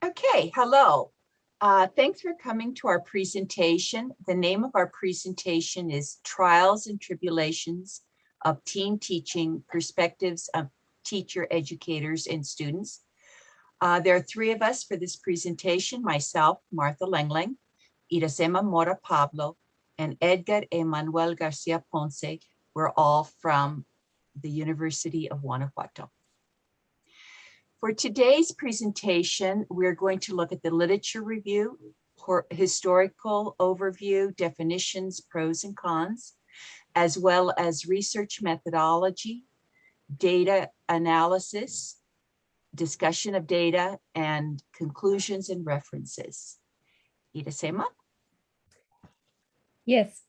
Okay, hello. Thanks for coming to our presentation. The name of our presentation is Trials and Tribulations of Teen Teaching, Perspectives of Teacher, Educators, and Students. There are three of us for this presentation, myself, Martha Lengeling, Irasema Mora Pablo, and Edgar Emmanuell Garcia-Ponce. We're all from the University of Guanajuato. For today's presentation, we're going to look at the literature review, historical overview, definitions, pros and cons, as well as research methodology, data analysis, discussion of data, and conclusions and references. Irasema? Yes,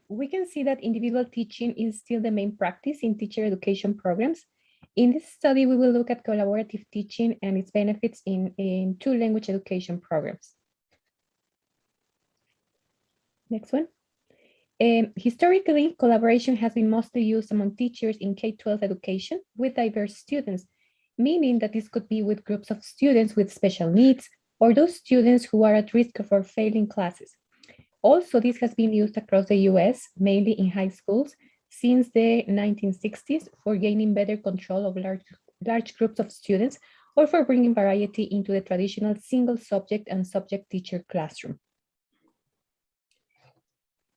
we can see that individual teaching is still the main practice in teacher education programs. In this study, we will look at collaborative teaching and its benefits in two language education programs. Next one. Historically, collaboration has been mostly used among teachers in K-12 education with diverse students, meaning that this could be with groups of students with special needs or those students who are at risk for failing classes. Also, this has been used across the US, mainly in high schools, since the 1960s for gaining better control of large groups of students or for bringing variety into the traditional single subject and subject teacher classroom.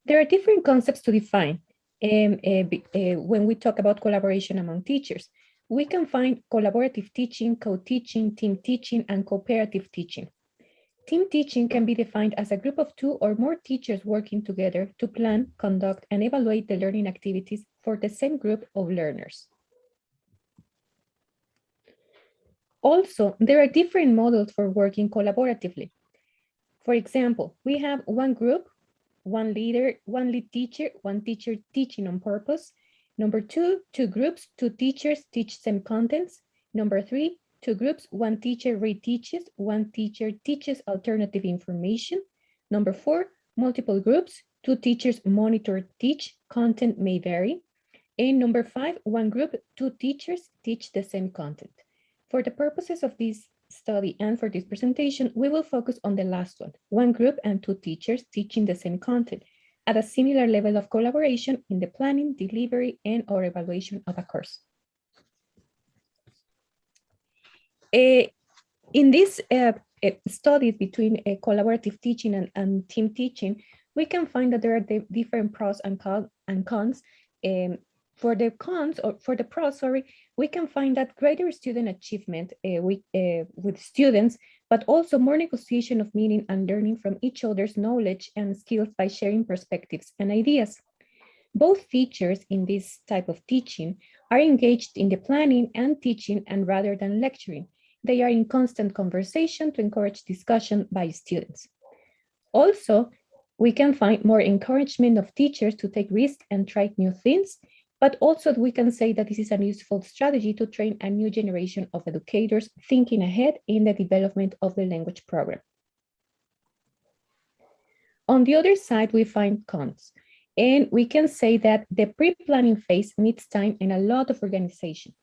There are different concepts to define when we talk about collaboration among teachers. We can find collaborative teaching, co-teaching, team teaching, and cooperative teaching. Team teaching can be defined as a group of two or more teachers working together to plan, conduct, and evaluate the learning activities for the same group of learners. Also, there are different models for working collaboratively. For example, we have one group, one leader, one lead teacher, one teacher teaching on purpose. Number two groups, two teachers teach same contents. Number three, two groups, one teacher reteaches, one teacher teaches alternative information. Number four, multiple groups, two teachers monitor teach, content may vary. And number five, one group, two teachers teach the same content. For the purposes of this study and for this presentation, we will focus on the last one group and two teachers teaching the same content at a similar level of collaboration in the planning, delivery, and or evaluation of a course. In this studies between collaborative teaching and team teaching, we can find that there are different pros and cons. For the pros, we can find that greater student achievement with students, but also more negotiation of meaning and learning from each other's knowledge and skills by sharing perspectives and ideas. Both teachers in this type of teaching are engaged in the planning and teaching and rather than lecturing. They are in constant conversation to encourage discussion by students. Also, we can find more encouragement of teachers to take risks and try new things, but also we can say that this is a useful strategy to train a new generation of educators thinking ahead in the development of the language program. On the other side, we find cons, and we can say that the pre-planning phase needs time and a lot of organization.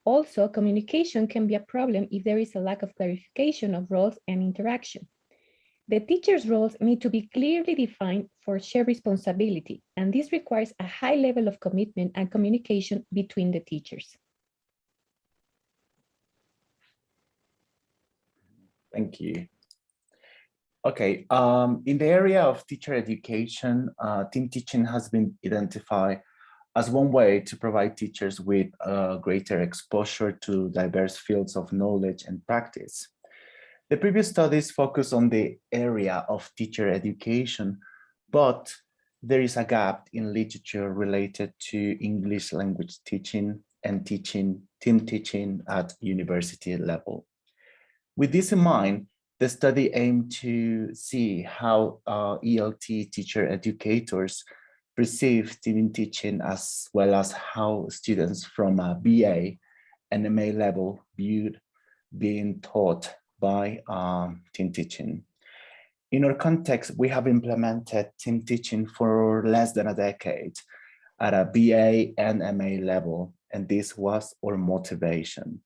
Also, communication can be a problem if there is a lack of clarification of roles and interaction. The teacher's roles need to be clearly defined for shared responsibility, and this requires a high level of commitment and communication between the teachers. Thank you. Okay, in the area of teacher education, team teaching has been identified as one way to provide teachers with greater exposure to diverse fields of knowledge and practice. The previous studies focus on the area of teacher education, but there is a gap in literature related to English language teaching and team teaching at university level. With this in mind, the study aimed to see how ELT teacher educators perceive team teaching, as well as how students from a BA and MA level viewed being taught by team teaching. In our context, we have implemented team teaching for less than a decade at a BA and MA level, and this was our motivation.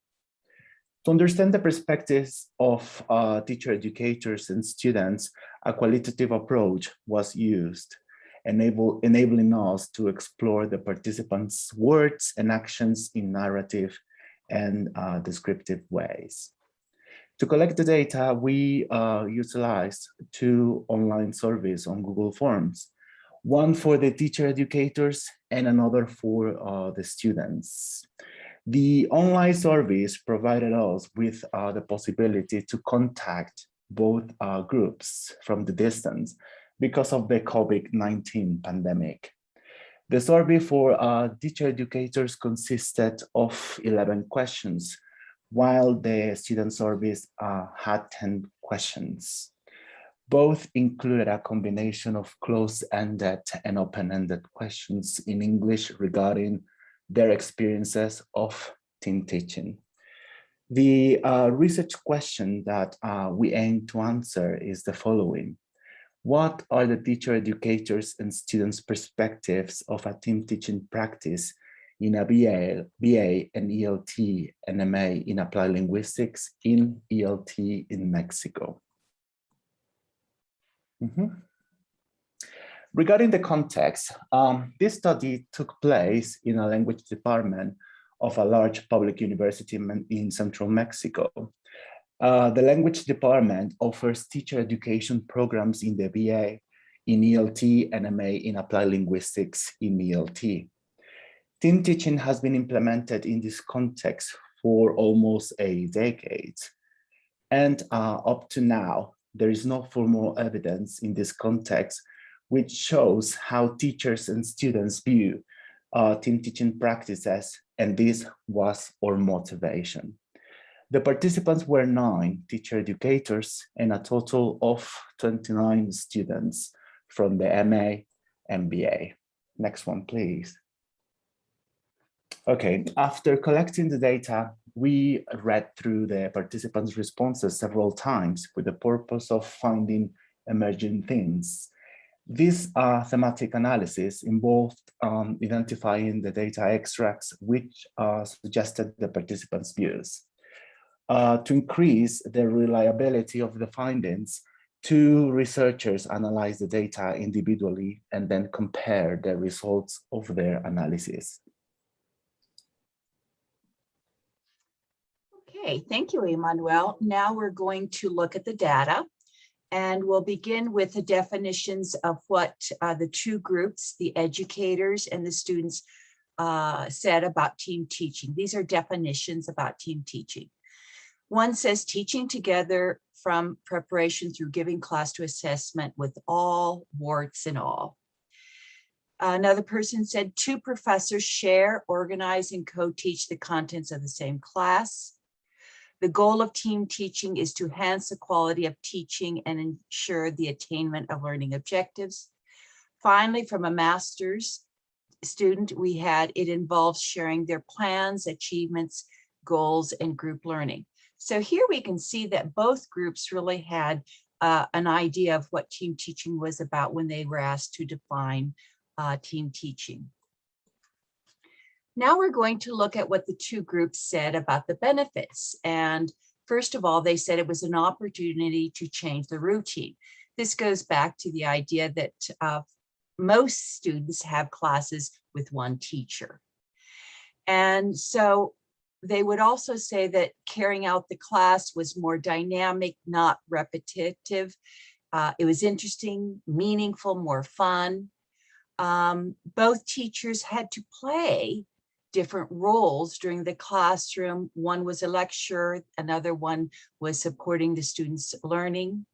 To understand the perspectives of teacher educators and students, a qualitative approach was used, enabling us to explore the participants' words and actions in narrative and descriptive ways. To collect the data, we utilized two online surveys on Google Forms, one for the teacher educators and another for the students. The online surveys provided us with the possibility to contact both groups from the distance because of the COVID-19 pandemic. The survey for teacher educators consisted of 11 questions, while the student surveys had 10 questions. Both included a combination of closed-ended and open-ended questions in English regarding their experiences of team teaching. The research question that we aim to answer is the following. What are the teacher educators and students' perspectives of a team teaching practice in a BA and ELT and MA in Applied Linguistics in ELT in Mexico? Regarding the context, this study took place in a language department of a large public university in central Mexico. The language department offers teacher education programs in the BA, in ELT, and MA in Applied Linguistics in ELT. Team teaching has been implemented in this context for almost a decade. And up to now, there is no formal evidence in this context which shows how teachers and students view team teaching practices, and this was our motivation. The participants were 9 teacher educators and a total of 29 students from the MA and BA. Next one, please. Okay, after collecting the data, we read through the participants' responses several times with the purpose of finding emerging themes. This thematic analysis involved identifying the data extracts which suggested the participants' views. To increase the reliability of the findings, 2 researchers analyzed the data individually and then compared the results of their analysis. Okay, thank you, Emmanuel. Now we're going to look at the data, and we'll begin with the definitions of what the 2 groups, the educators and the students, said about team teaching. These are definitions about team teaching. One says teaching together from preparation through giving class to assessment with all warts and all. Another person said 2 professors share, organize, and co-teach the contents of the same class. The goal of team teaching is to enhance the quality of teaching and ensure the attainment of learning objectives. Finally, from a master's student, we had it involves sharing their plans, achievements, goals, and group learning. So here we can see that both groups really had an idea of what team teaching was about when they were asked to define team teaching. Now we're going to look at what the 2 groups said about the benefits. And first of all, they said it was an opportunity to change the routine. This goes back to the idea that most students have classes with 1 teacher. And so they would also say that carrying out the class was more dynamic, not repetitive. It was interesting, meaningful, more fun. Both teachers had to play different roles during the classroom. One was a lecturer, another one was supporting the students' learning.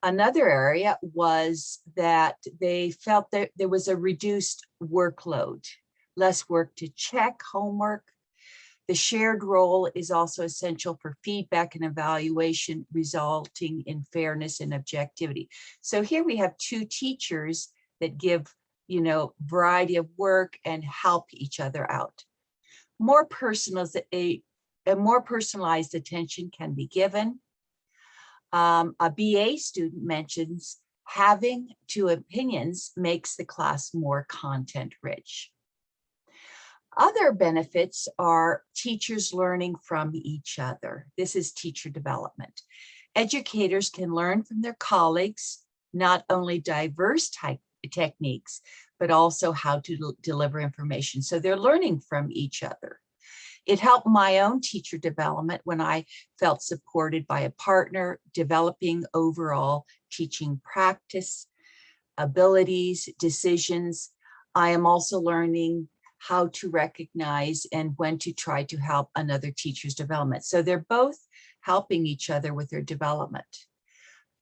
Another area was that they felt that there was a reduced workload, less work to check homework. The shared role is also essential for feedback and evaluation, resulting in fairness and objectivity. So here we have 2 teachers that give, variety of work and help each other out. A more personalized attention can be given. A BA student mentions having 2 opinions makes the class more content rich. Other benefits are teachers learning from each other. This is teacher development. Educators can learn from their colleagues, not only diverse techniques, but also how to deliver information. So they're learning from each other. It helped my own teacher development when I felt supported by a partner, developing overall teaching practice, abilities, decisions. I am also learning how to recognize and when to try to help another teacher's development. So they're both helping each other with their development.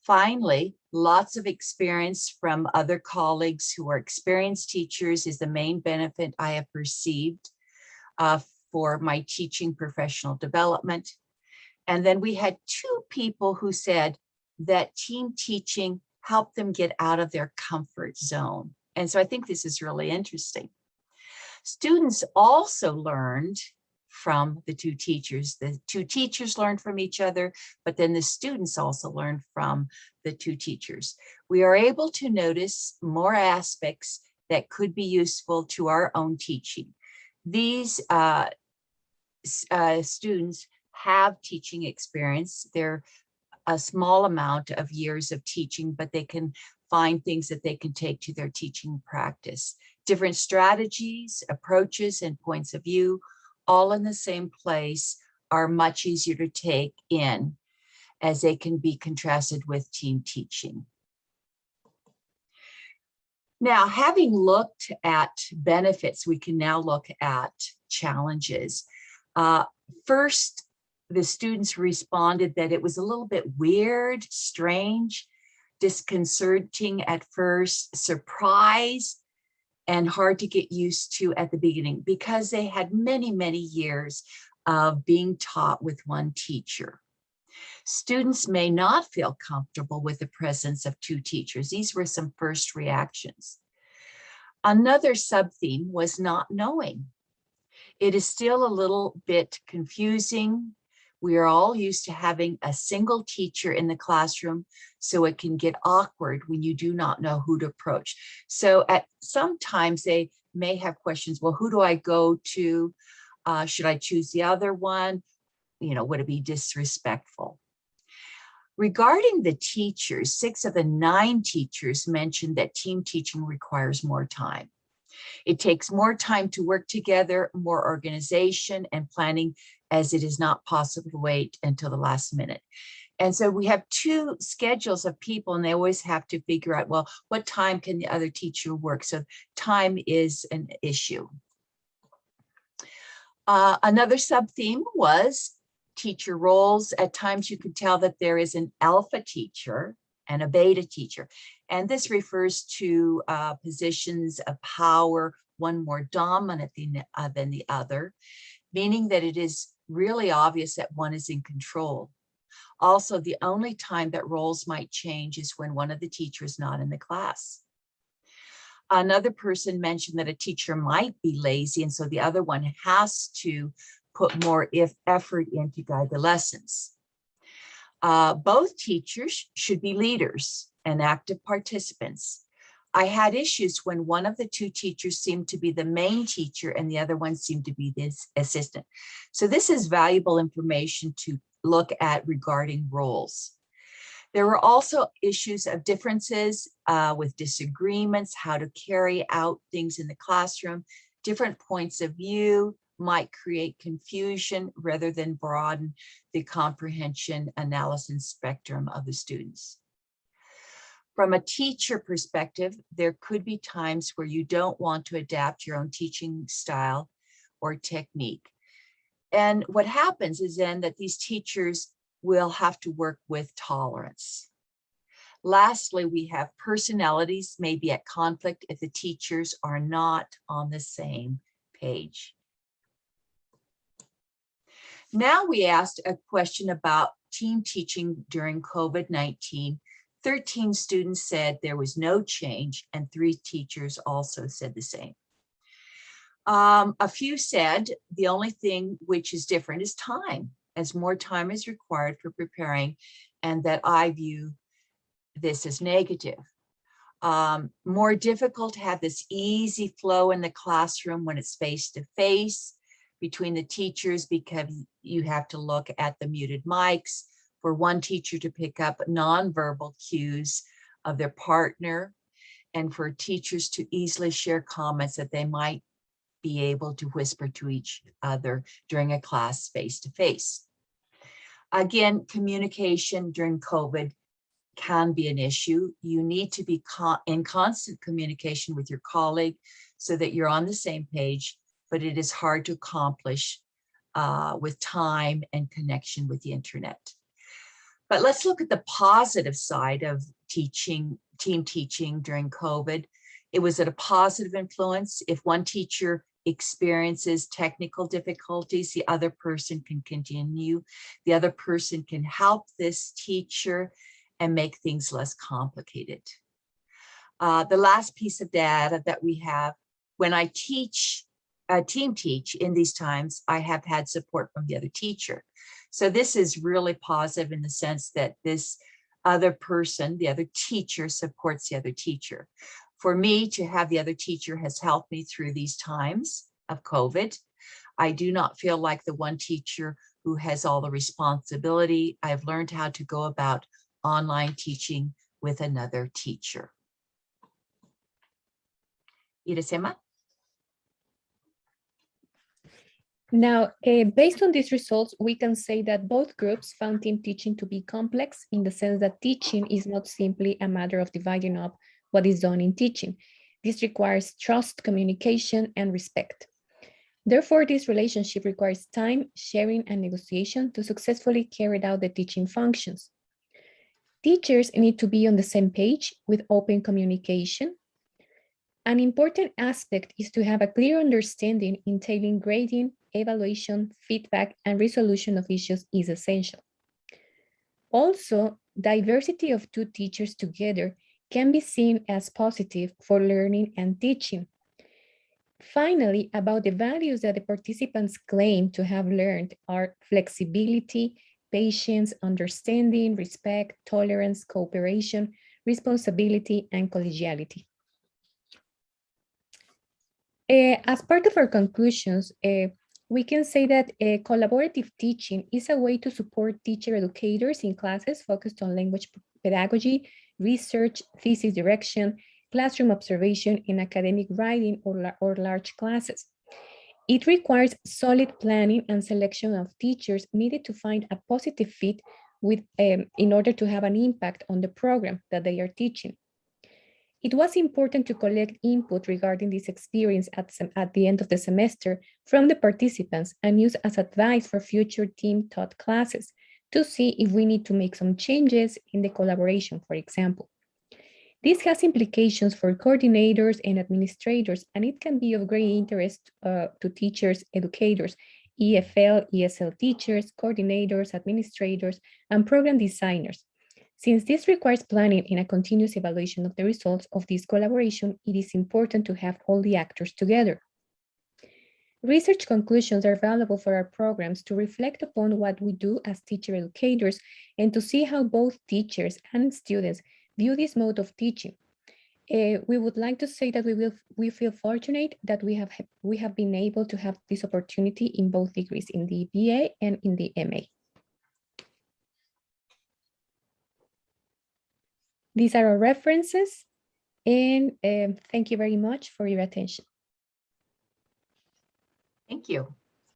Finally, lots of experience from other colleagues who are experienced teachers is the main benefit I have perceived for my teaching professional development. And then we had two people who said that team teaching helped them get out of their comfort zone. And so I think this is really interesting. Students also learned from the two teachers. The two teachers learned from each other, but then the students also learned from the two teachers. We are able to notice more aspects that could be useful to our own teaching. These students have teaching experience. They're a small amount of years of teaching, but they can find things that they can take to their teaching practice. Different strategies, approaches, and points of view, all in the same place, are much easier to take in as they can be contrasted with team teaching. Now, having looked at benefits, we can now look at challenges. First, the students responded that it was a little bit weird, strange, disconcerting at first, surprise, and hard to get used to at the beginning because they had many, many years of being taught with one teacher. Students may not feel comfortable with the presence of two teachers. These were some first reactions. Another sub-theme was not knowing. It is still a little bit confusing. We are all used to having a single teacher in the classroom, so it can get awkward when you do not know who to approach. So sometimes they may have questions, well, who do I go to? Should I choose the other one? You know, would it be disrespectful? Regarding the teachers, 6 of the 9 teachers mentioned that team teaching requires more time. It takes more time to work together, more organization and planning, as it is not possible to wait until the last minute. And so we have 2 schedules of people, and they always have to figure out, well, what time can the other teacher work? So time is an issue. Another sub-theme was teacher roles. At times you could tell that there is an alpha teacher and a beta teacher. And this refers to positions of power, one more dominant than the other, meaning that it is really obvious that one is in control. Also, the only time that roles might change is when one of the teachers is not in the class. Another person mentioned that a teacher might be lazy, and so the other one has to put more effort in to guide the lessons. Both teachers should be leaders and active participants. I had issues when one of the 2 teachers seemed to be the main teacher and the other one seemed to be this assistant. So this is valuable information to look at regarding roles. There were also issues of differences with disagreements, how to carry out things in the classroom. Different points of view might create confusion rather than broaden the comprehension, analysis spectrum of the students. From a teacher perspective, there could be times where you don't want to adapt your own teaching style or technique. And what happens is then that these teachers will have to work with tolerance. Lastly, we have personalities may be at conflict if the teachers are not on the same page. Now we asked a question about team teaching during COVID-19. 13 students said there was no change, and 3 teachers also said the same. A few said the only thing which is different is time, as more time is required for preparing, and that I view this as negative. More difficult to have this easy flow in the classroom when it's face-to-face between the teachers, because you have to look at the muted mics for one teacher to pick up nonverbal cues of their partner, and for teachers to easily share comments that they might be able to whisper to each other during a class face-to-face. Again, communication during COVID can be an issue. You need to be in constant communication with your colleague so that you're on the same page, but it is hard to accomplish with time and connection with the internet. But let's look at the positive side of teaching, team teaching during COVID. It was at a positive influence. If one teacher experiences technical difficulties, the other person can continue. The other person can help this teacher and make things less complicated. The last piece of data that we have, when I teach, team teach in these times, I have had support from the other teacher. So this is really positive in the sense that this other person, the other teacher, supports the other teacher. For me to have the other teacher has helped me through these times of COVID. I do not feel like the one teacher who has all the responsibility. I've learned how to go about online teaching with another teacher. Irasema? Now, based on these results, we can say that both groups found team teaching to be complex in the sense that teaching is not simply a matter of dividing up what is done in teaching. This requires trust, communication, and respect. Therefore, this relationship requires time, sharing, and negotiation to successfully carry out the teaching functions. Teachers need to be on the same page with open communication. An important aspect is to have a clear understanding entailing grading, evaluation, feedback, and resolution of issues is essential. Also, diversity of two teachers together can be seen as positive for learning and teaching. Finally, about the values that the participants claim to have learned are flexibility, patience, understanding, respect, tolerance, cooperation, responsibility, and collegiality. As part of our conclusions, we can say that collaborative teaching is a way to support teacher educators in classes focused on language pedagogy, research, thesis direction, classroom observation, in academic writing or large classes. It requires solid planning and selection of teachers needed to find a positive fit with, in order to have an impact on the program that they are teaching. It was important to collect input regarding this experience at the end of the semester from the participants and use as advice for future team taught classes to see if we need to make some changes in the collaboration, for example. This has implications for coordinators and administrators, and it can be of great interest to teachers, educators, EFL, ESL teachers, coordinators, administrators, and program designers. Since this requires planning and a continuous evaluation of the results of this collaboration, it is important to have all the actors together. Research conclusions are valuable for our programs to reflect upon what we do as teacher educators and to see how both teachers and students view this mode of teaching. We would like to say that we feel fortunate that we have been able to have this opportunity in both degrees, in the BA and in the MA. These are our references, and thank you very much for your attention. Thank you.